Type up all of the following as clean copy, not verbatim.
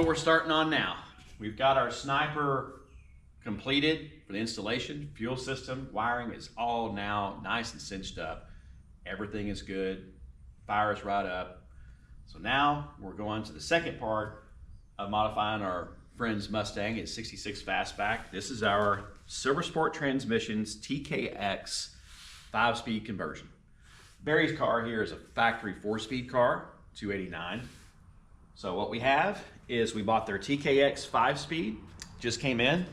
what we're starting on now. We've got our Sniper completed for the installation. Fuel system, wiring is all now nice and cinched up. Everything is good, fires right up. So now we're going to the second part of modifying our friend's Mustang. It's 66 Fastback. This is our SilverSport Transmissions TKX 5-speed conversion. Barry's car here is a factory 4-speed car, 289. So what we have is we bought their TKX 5-speed, just came in,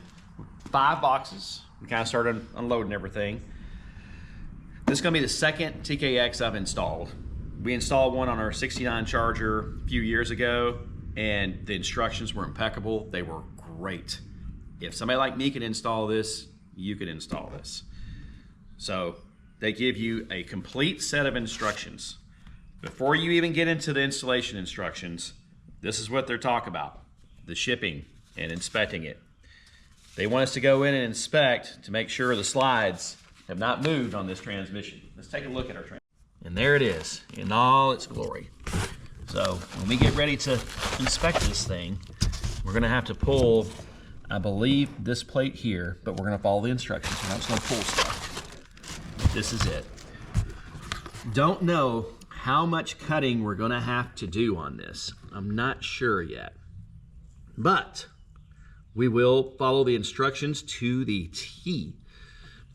5 boxes. We kind of started unloading everything. This is gonna be the second TKX I've installed. We installed one on our 69 Charger a few years ago, and the instructions were impeccable. They were great. If somebody like me can install this, you can install this. So they give you a complete set of instructions. Before you even get into the installation instructions, this is what they're talking about, the shipping and inspecting it. They want us to go in and inspect to make sure the slides have not moved on this transmission. Let's take a look at our transmission. And there it is in all its glory. So when we get ready to inspect this thing, we're gonna have to pull, I believe, this plate here, but we're gonna follow the instructions. We're not just gonna pull stuff. This is it. Don't know how much cutting we're gonna have to do on this. I'm not sure yet, but we will follow the instructions to the T.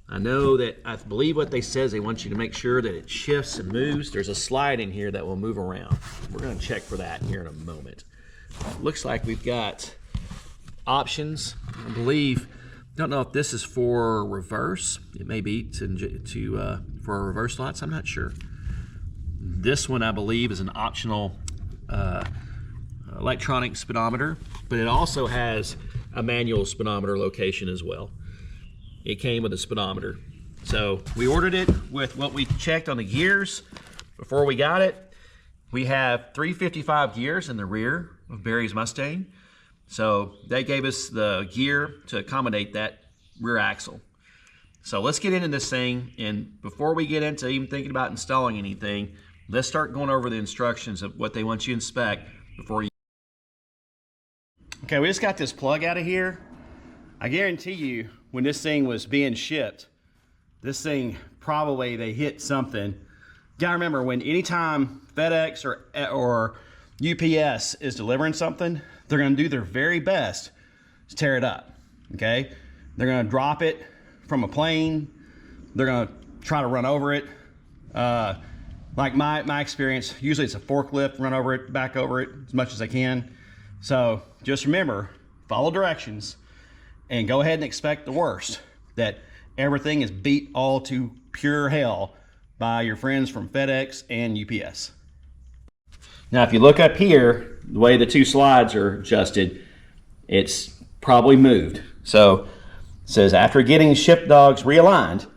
I know that, I believe what they says, they want you to make sure that it shifts and moves. There's a slide in here that will move around. We're gonna check for that here in a moment. Looks like we've got options, I believe. Don't know if this is for reverse. It may be for reverse lights, I'm not sure. This one, I believe, is an optional electronic speedometer, but it also has a manual speedometer location as well. It came with a speedometer. So we ordered it with what we checked on the gears before we got it. We have 355 gears in the rear of Barry's Mustang. So they gave us the gear to accommodate that rear axle. So let's get into this thing, and before we get into even thinking about installing anything, let's start going over the instructions of what they want you to inspect before you. Okay, we just got this plug out of here. I guarantee you, when this thing was being shipped, this thing probably, they hit something. You gotta remember, when anytime FedEx or UPS is delivering something, they're gonna do their very best to tear it up, okay? They're gonna drop it from a plane. They're gonna try to run over it. Like my experience, usually it's a forklift, run over it, back over it as much as they can. So just remember, follow directions and go ahead and expect the worst, that everything is beat all to pure hell by your friends from FedEx and UPS. Now, if you look up here, the way the two slides are adjusted, it's probably moved. So it says, after getting ship dogs realigned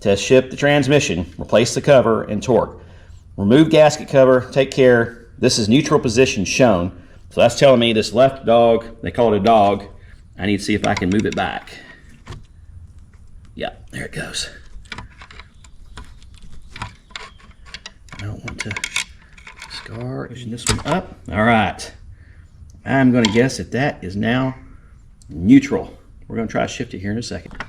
to ship the transmission, replace the cover and torque. Remove gasket cover, take care. This is neutral position shown. So that's telling me this left dog, they call it a dog. I need to see if I can move it back. Yeah, there it goes. I don't want to scar this one up. All right. I'm going to guess that that is now neutral. We're going to try to shift it here in a second.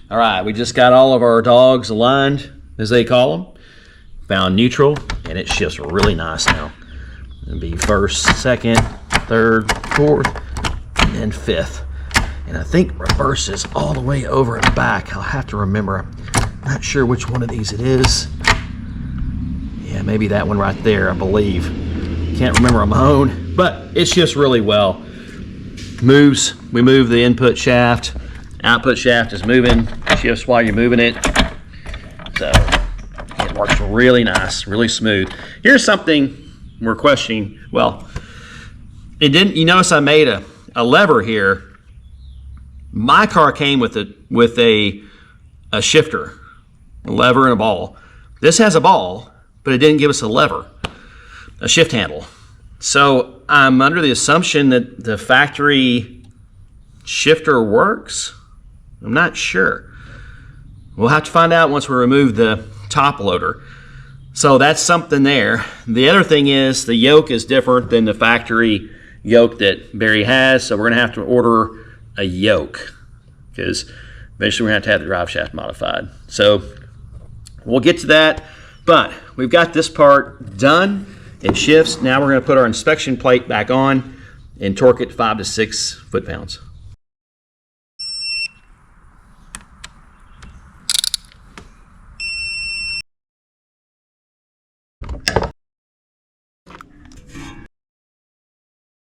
All right, we just got all of our dogs aligned, as they call them. Found neutral, and it shifts really nice now. It'll be first, second, third, fourth, and then fifth. And I think reverse is all the way over and back. I'll have to remember. I'm not sure which one of these it is. Yeah, maybe that one right there, I believe. Can't remember on my own, but it shifts really well. Moves, we move the input shaft. Output shaft is moving, shifts while you're moving it. So it works really nice, really smooth. Here's something we're questioning. Well, it didn't, you notice I made a lever here. My car came with a shifter, a lever and a ball. This has a ball, but it didn't give us a lever, a shift handle. So I'm under the assumption that the factory shifter works. I'm not sure. We'll have to find out once we remove the top loader. So that's something there. The other thing is the yoke is different than the factory yoke that Barry has, so we're going to have to order a yoke because eventually we're going to have the drive shaft modified. So we'll get to that, but we've got this part done. It shifts. Now we're going to put our inspection plate back on and torque it 5 to 6 foot-pounds.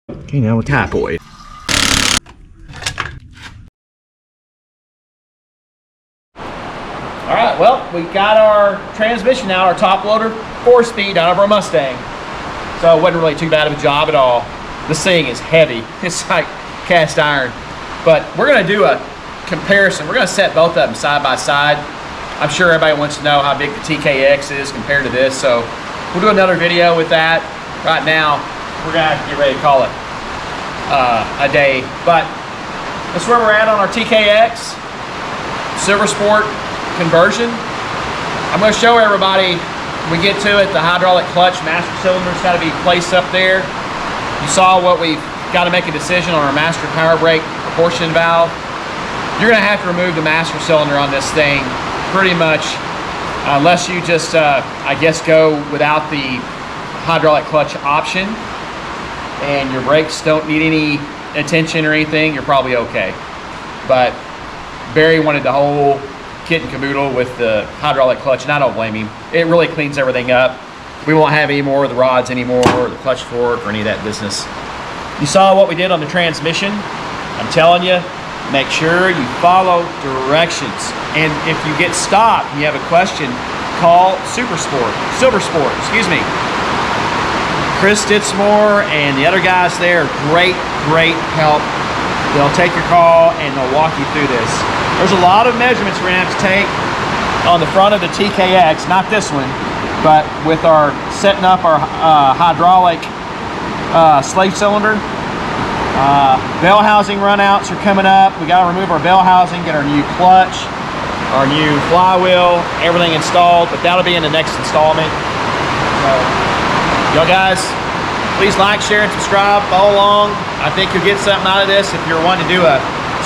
Okay, now with typoid. All right, well, we got our transmission now, our top loader 4-speed out of our Mustang. So it wasn't really too bad of a job at all. This thing is heavy. It's like cast iron. But we're gonna do a comparison. We're gonna set both of them side by side. I'm sure everybody wants to know how big the TKX is compared to this. So we'll do another video with that. Right now, we're gonna have to get ready to call it a day. But that's where we're at on our TKX SilverSport conversion. I'm going to show everybody when we get to it. The hydraulic clutch master cylinder's got to be placed up there. You saw what we've got to make a decision on our master power brake proportion valve. You're going to have to remove the master cylinder on this thing pretty much, unless you just I guess go without the hydraulic clutch option and your brakes don't need any attention or anything. You're probably okay. But Barry wanted the whole kit and caboodle with the hydraulic clutch, and I don't blame him. It really cleans everything up. We won't have any more of the rods anymore, or the clutch fork, or any of that business. You saw what we did on the transmission. I'm telling you, make sure you follow directions. And if you get stopped and you have a question, call SilverSport, excuse me. Chris Ditzmore and the other guys there, great help. They'll take your call and they'll walk you through this. There's a lot of measurements we're gonna have to take on the front of the TKX, not this one, but with our setting up our hydraulic slave cylinder. Bell housing runouts are coming up. We gotta remove our bell housing, get our new clutch, our new flywheel, everything installed, but that'll be in the next installment. So, y'all guys, please like, share, and subscribe. Follow along. I think you'll get something out of this if you're wanting to do a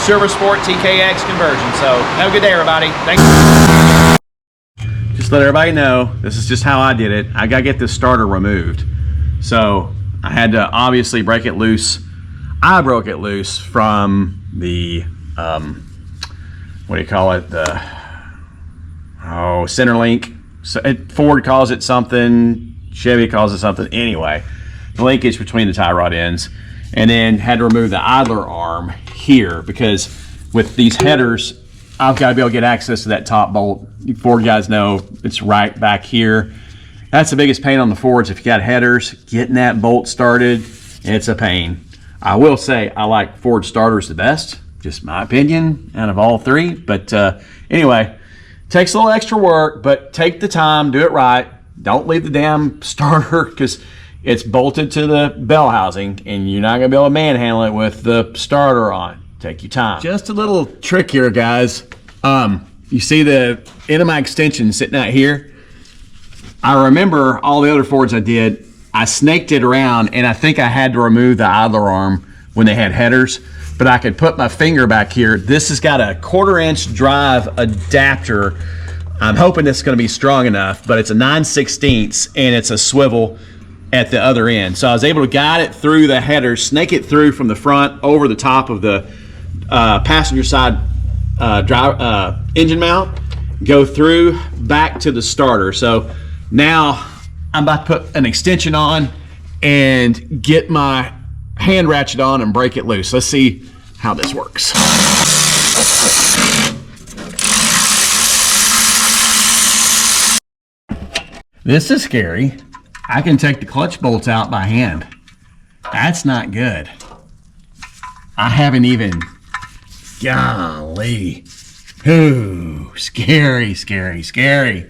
SilverSport TKX conversion. So have a good day, everybody. Thanks. Just let everybody know, this is just how I did it. I gotta get this starter removed. So I had to obviously break it loose. I broke it loose from the, what do you call it? The, center link. So Ford calls it something, Chevy calls it something. Anyway, the linkage between the tie rod ends, and then had to remove the idler arm here because with these headers, I've got to be able to get access to that top bolt. You Ford guys know it's right back here. That's the biggest pain on the Fords. If you got headers, getting that bolt started, it's a pain. I will say I like Ford starters the best, just my opinion out of all three. But anyway, takes a little extra work, but take the time, do it right. Don't leave the damn starter because it's bolted to the bell housing and you're not gonna be able to manhandle it with the starter on. Take your time. Just a little trick here, guys. You see the end of my extension sitting out here? I remember all the other Fords I did, I snaked it around and I think I had to remove the idler arm when they had headers, but I could put my finger back here. This has got a 1/4-inch drive adapter. I'm hoping this is gonna be strong enough, but it's a 9/16 and it's a swivel at the other end. So I was able to guide it through the header, snake it through from the front over the top of the passenger side engine mount, go through back to the starter. So now I'm about to put an extension on and get my hand ratchet on and break it loose. Let's see how this works. This is scary. I can take the clutch bolts out by hand. That's not good. I haven't even, golly. Ooh, scary, scary, scary.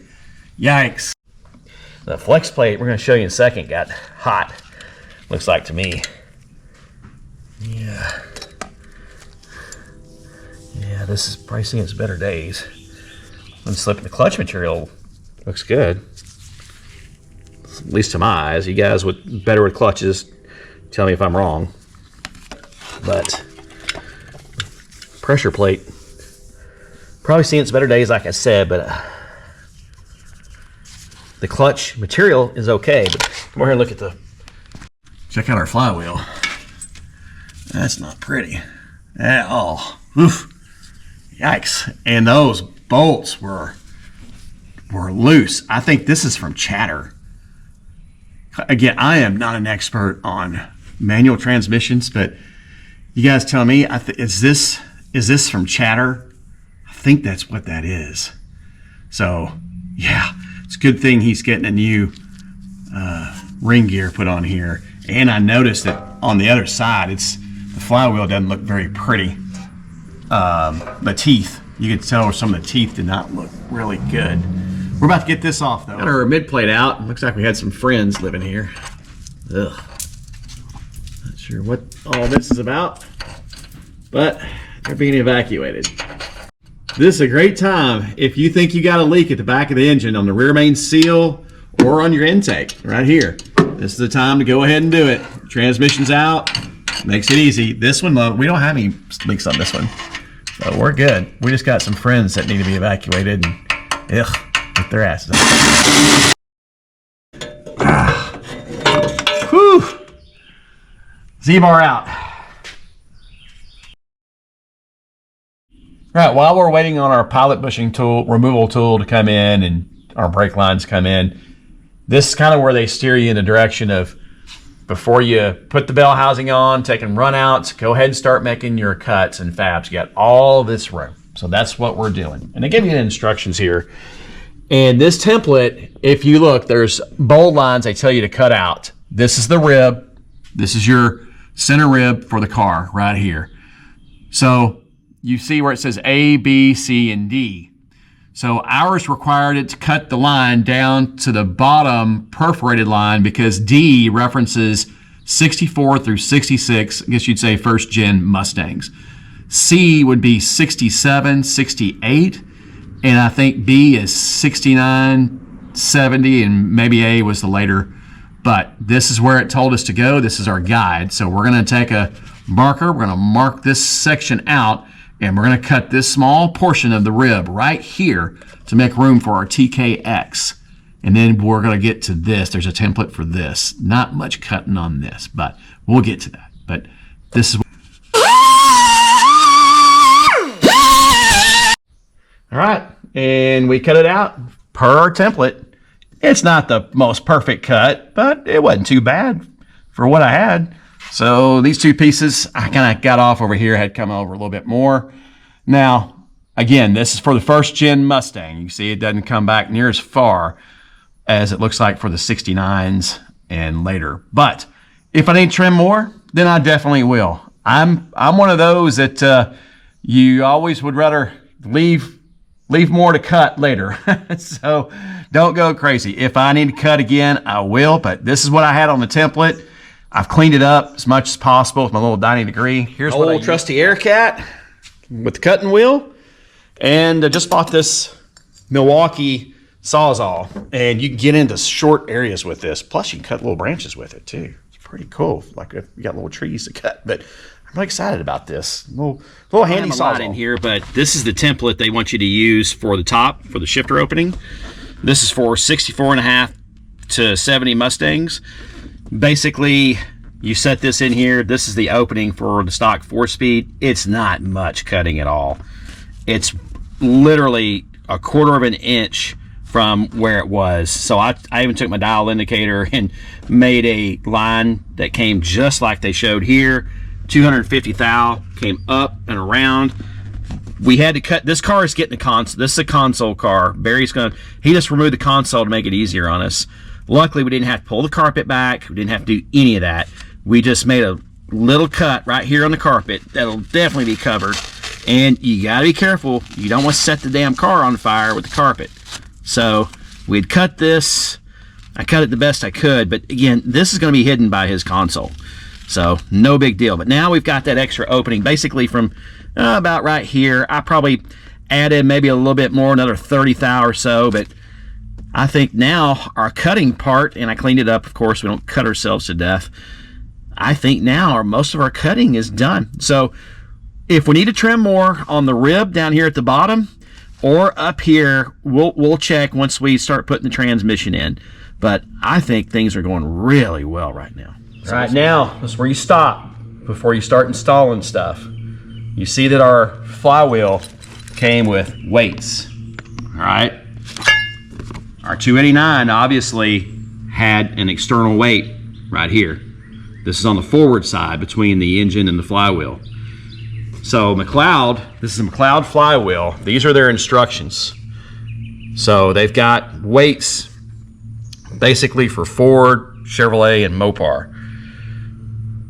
Yikes. The flex plate, we're gonna show you in a second, got hot, looks like to me. Yeah. Yeah, this is probably seeing its better days. When slipping the clutch material looks good. At least to my eyes. You guys better with clutches, tell me if I'm wrong. but pressure plate. Probably seen its better days, like I said, but the clutch material is okay. But come over here and look at the. Check out our flywheel. That's not pretty at all. Oof. Yikes. And those bolts were loose. I think this is from chatter. Again, I am not an expert on manual transmissions, but you guys tell me, is this from chatter? I think that's what that is. So yeah, it's a good thing he's getting a new ring gear put on here. And I noticed that on the other side, the flywheel doesn't look very pretty. The teeth, you can tell some of the teeth did not look really good. We're about to get this off though. Got our mid plate out. Looks like we had some friends living here. Ugh. Not sure what all this is about, but they're being evacuated. This is a great time if you think you got a leak at the back of the engine on the rear main seal or on your intake right here. This is the time to go ahead and do it. Transmission's out. Makes it easy. This one, we don't have any leaks on this one, so we're good. We just got some friends that need to be evacuated and ugh, get their asses out. Whew. Z-bar out. All right, while we're waiting on our pilot bushing tool, removal tool to come in and our brake lines come in, this is kind of where they steer you in the direction of before you put the bell housing on, taking runouts, go ahead and start making your cuts and fabs. You got all this room. So that's what we're doing. And they give you the instructions here. And this template, if you look, there's bold lines they tell you to cut out. This is the rib. This is your center rib for the car right here. So you see where it says A, B, C, and D. So ours required it to cut the line down to the bottom perforated line because D references 64 through 66, I guess you'd say first gen Mustangs. C would be 67, 68, and I think B is 69, 70, and maybe A was the later. But this is where it told us to go. This is our guide. So we're gonna take a marker, we're gonna mark this section out, and we're going to cut this small portion of the rib right here to make room for our TKX. And then we're going to get to this. There's a template for this. Not much cutting on this, but we'll get to that. But this is... All right, and we cut it out per our template. It's not the most perfect cut, but it wasn't too bad for what I had. So these two pieces, I kind of got off over here, had come over a little bit more. Now, again, this is for the first gen Mustang. You see it doesn't come back near as far as it looks like for the 69s and later. But if I need to trim more, then I definitely will. I'm one of those that you always would rather leave more to cut later. So don't go crazy. If I need to cut again, I will, but this is what I had on the template. I've cleaned it up as much as possible with my little 90 degree. Here's my old trusty Aircat with the cutting wheel. And I just bought this Milwaukee Sawzall. And you can get into short areas with this. Plus you can cut little branches with it too. It's pretty cool. Like if you got little trees to cut. But I'm really excited about this. Little handy Sawzall in here. But this is the template they want you to use for the top, for the shifter opening. This is for 64.5 to 70 Mustangs. Basically, you set this in here. This is the opening for the stock 4-speed. It's not much cutting at all. It's literally a quarter of an inch from where it was. So I even took my dial indicator and made a line that came just like they showed here. 250 thou, came up and around. We had to cut. This car is getting a console. This is a console car. Barry's he just removed the console to make it easier on us. Luckily, we didn't have to pull the carpet back. We didn't have to do any of that. We just made a little cut right here on the carpet. That'll definitely be covered. And you gotta be careful. You don't want to set the damn car on fire with the carpet. So we'd cut this. I cut it the best I could. But again, this is gonna be hidden by his console. So no big deal. But now we've got that extra opening basically from about right here. I probably added maybe a little bit more, another 30 thou or so. But I think now our cutting part, and I cleaned it up, of course, we don't cut ourselves to death. I think now most of our cutting is done. So if we need to trim more on the rib down here at the bottom or up here, we'll check once we start putting the transmission in. But I think things are going really well right now. Right now, that's where you stop before you start installing stuff. You see that our flywheel came with weights, all right? Our 289 obviously had an external weight right here. This is on the forward side between the engine and the flywheel. So McLeod, this is a McLeod flywheel. These are their instructions. So they've got weights basically for Ford, Chevrolet, and Mopar.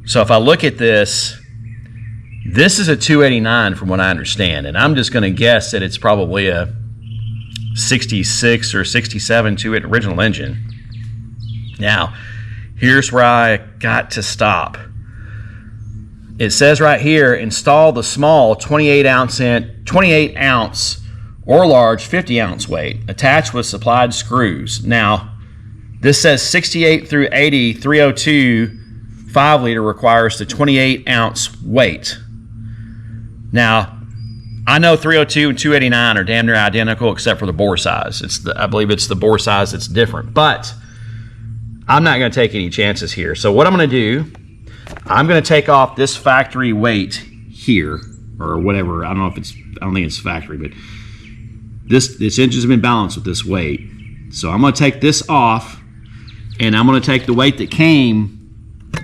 So if I look at this, this is a 289 from what I understand, and I'm just going to guess that it's probably a 66 or 67 original engine. Now, here's where I got to stop. It says right here, install the small 28 ounce or large 50 ounce weight attached with supplied screws. Now, this says 68 through 80 302 5 liter requires the 28 ounce weight. Now, I know 302 and 289 are damn near identical except for the bore size. I believe it's the bore size that's different, but I'm not going to take any chances here. So what I'm going to do, I'm going to take off this factory weight here, or whatever. I don't think it's factory, but this engine's been balanced with this weight. So I'm going to take this off, and I'm going to take the weight that came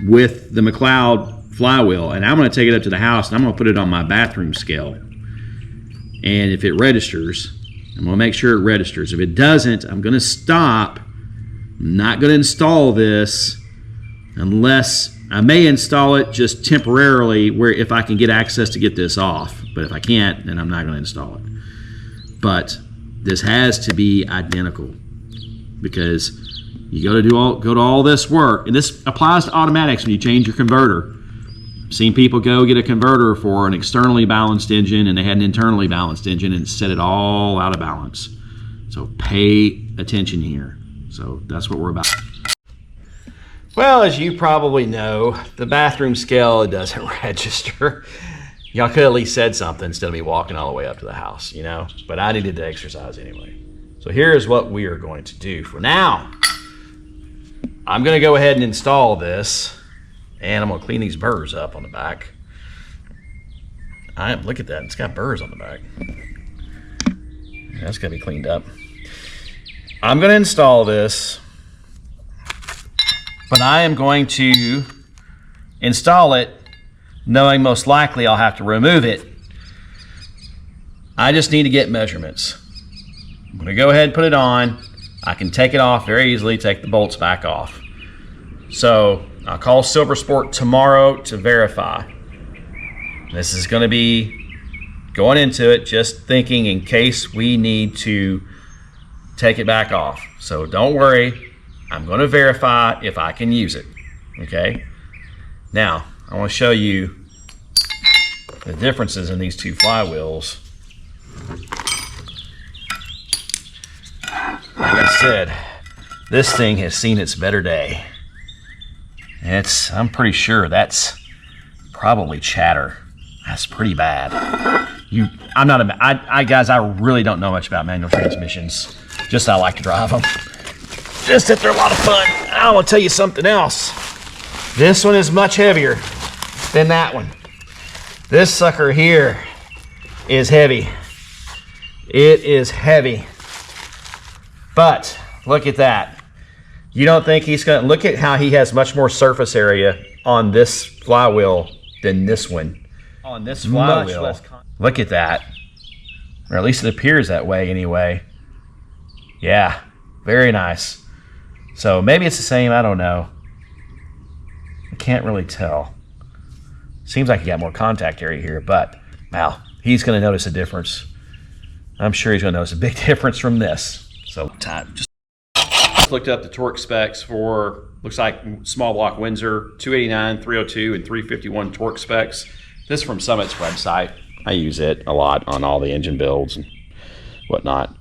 with the McLeod flywheel, and I'm going to take it up to the house, and I'm going to put it on my bathroom scale. And if it registers, I'm going to make sure it registers. If it doesn't, I'm going to stop. I'm not going to install this unless I may install it just temporarily where if I can get access to get this off. But if I can't, then I'm not going to install it. But this has to be identical because you got to go to all this work, and this applies to automatics when you change your converter. I've seen people go get a converter for an externally balanced engine, and they had an internally balanced engine and set it all out of balance. So pay attention here. So that's what we're about. Well, as you probably know, the bathroom scale doesn't register. Y'all could at least said something instead of me walking all the way up to the house, you know? But I needed to exercise anyway. So here's what we are going to do for now. I'm going to go ahead and install this, and I'm going to clean these burrs up on the back. Look at that. It's got burrs on the back. That's got to be cleaned up. I'm going to install this, but I am going to install it knowing most likely I'll have to remove it. I just need to get measurements. I'm going to go ahead and put it on. I can take it off very easily, take the bolts back off. So I'll call SilverSport tomorrow to verify. This is going to be going into it just thinking in case we need to take it back off. So don't worry, I'm going to verify if I can use it. Okay? Now, I want to show you the differences in these two flywheels. Like I said, this thing has seen its better day. I'm pretty sure that's probably chatter. That's pretty bad. Guys, I really don't know much about manual transmissions. Just I like to drive them. Just that they're a lot of fun. I want to tell you something else. This one is much heavier than that one. This sucker here is heavy. It is heavy. But look at that. You don't think he's going to look at how he has much more surface area on this flywheel than this one. On this flywheel, look at that. Or at least it appears that way anyway. Yeah, very nice. So maybe it's the same, I don't know. I can't really tell. Seems like you got more contact area here, but wow, he's going to notice a difference. I'm sure he's going to notice a big difference from this. So just looked up the torque specs for, looks like small block Windsor, 289, 302, and 351 torque specs. This is from Summit's website. I use it a lot on all the engine builds and whatnot.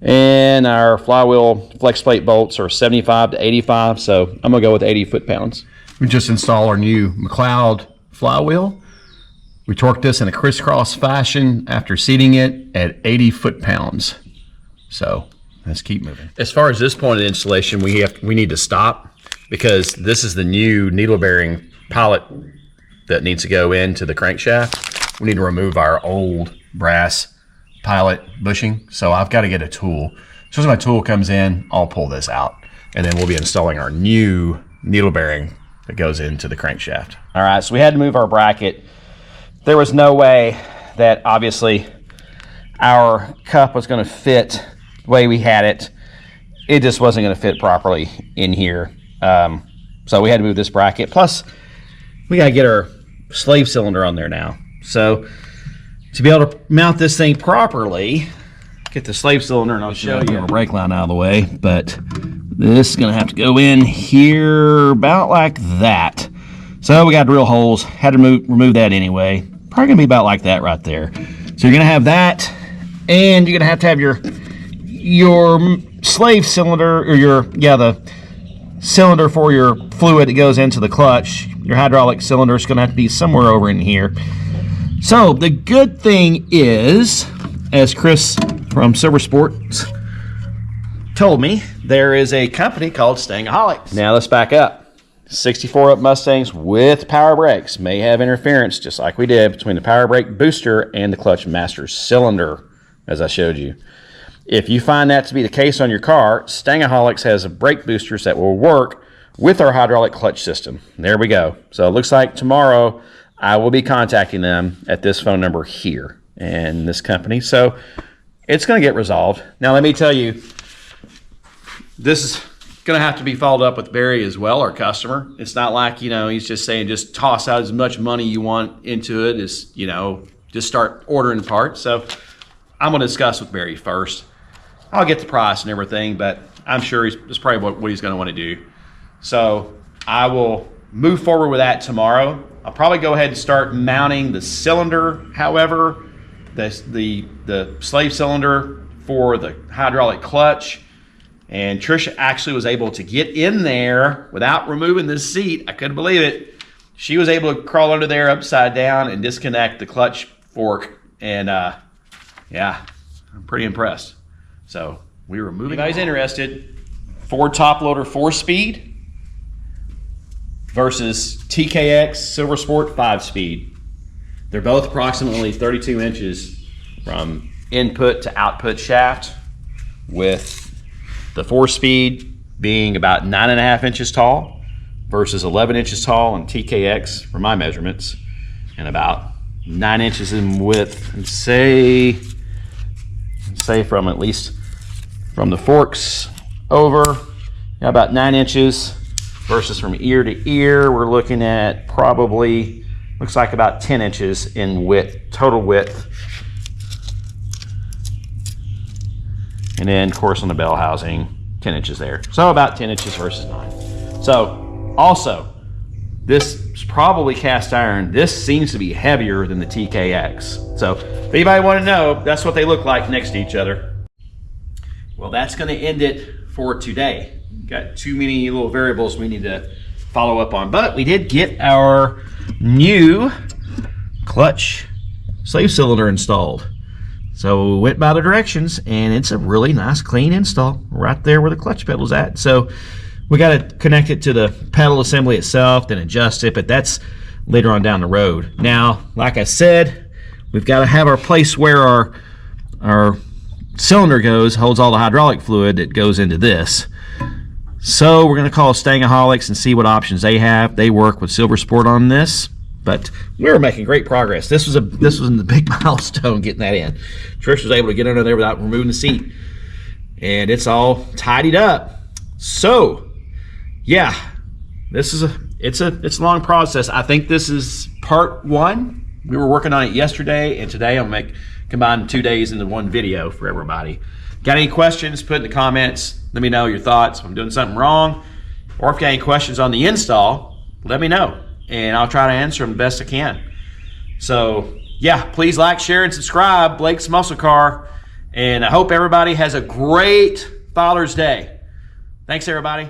And our flywheel flex plate bolts are 75 to 85, so I'm going to go with 80 foot-pounds. we just installed our new McLeod flywheel. We torqued this in a crisscross fashion after seating it at 80 foot-pounds. So let's keep moving. As far as this point of installation, we need to stop because this is the new needle bearing pilot that needs to go into the crankshaft. We need to remove our old brass pilot bushing. So I've got to get a tool. So as my tool comes in, I'll pull this out, and then we'll be installing our new needle bearing that goes into the crankshaft. All right, so we had to move our bracket. There was no way that obviously our cup was going to fit the way we had it. It just wasn't going to fit properly in here. So we had to move this bracket. Plus, we got to get our slave cylinder on there now. So to be able to mount this thing properly, get the slave cylinder, and I'll show you our brake line out of the way, but this is going to have to go in here about like that. So we got drill holes, had to remove that anyway. Probably going to be about like that right there. So you're going to have that, and you're going to have your slave cylinder, or the cylinder for your fluid that goes into the clutch. Your hydraulic cylinder is going to have to be somewhere over in here. So the good thing is, as Chris from SilverSport told me, there is a company called Stangaholics. Now let's back up. 64 up Mustangs with power brakes may have interference, just like we did, between the power brake booster and the clutch master cylinder, as I showed you. If you find that to be the case on your car, Stangaholics has brake boosters that will work with our hydraulic clutch system. There we go. So it looks like tomorrow I will be contacting them at this phone number here and this company. So it's going to get resolved. Now let me tell you, this is going to have to be followed up with Barry as well, our customer. It's not like, he's just saying just toss out as much money you want into it as, just start ordering parts. So I'm going to discuss with Barry first. I'll get the price and everything, but I'm sure it's probably what he's going to want to do. So I will move forward with that tomorrow. I'll probably go ahead and start mounting the cylinder. However, the slave cylinder for the hydraulic clutch. And Trisha actually was able to get in there without removing the seat. I couldn't believe it. She was able to crawl under there upside down and disconnect the clutch fork. And yeah, I'm pretty impressed. So we were moving. If anybody's interested, Ford top loader 4-speed versus TKX SilverSport 5-speed. They're both approximately 32 inches from input to output shaft, with the 4-speed being about 9.5 inches tall versus 11 inches tall on TKX for my measurements, and about 9 inches in width, and say from at least from the forks over, about 9 inches versus from ear to ear, we're looking at probably, looks like about 10 inches in width, total width. And then, of course, on the bell housing, 10 inches there. So about 10 inches versus 9. So also, this is probably cast iron. This seems to be heavier than the TKX. So if anybody want to know, that's what they look like next to each other. Well, that's going to end it for today. Got too many little variables we need to follow up on. But we did get our new clutch slave cylinder installed. So we went by the directions, and it's a really nice clean install right there where the clutch pedal's at. So we got to connect it to the pedal assembly itself, then adjust it, but that's later on down the road. Now, like I said, we've got to have our place where our cylinder goes, holds all the hydraulic fluid that goes into this. So we're going to call Stangaholics and see what options they have. They work with SilverSport on this. But we were making great progress. This was a big milestone getting that in. Trish was able to get under there without removing the seat, and it's all tidied up. So, yeah, it's a long process. I think this is part 1. We were working on it yesterday, and today I'll combine 2 days into one video for everybody. Got any questions? Put in the comments. Let me know your thoughts. If I'm doing something wrong, or if you got any questions on the install, let me know, and I'll try to answer them the best I can. So, yeah, please like, share, and subscribe. Blake's Muscle Car. And I hope everybody has a great Father's Day. Thanks, everybody.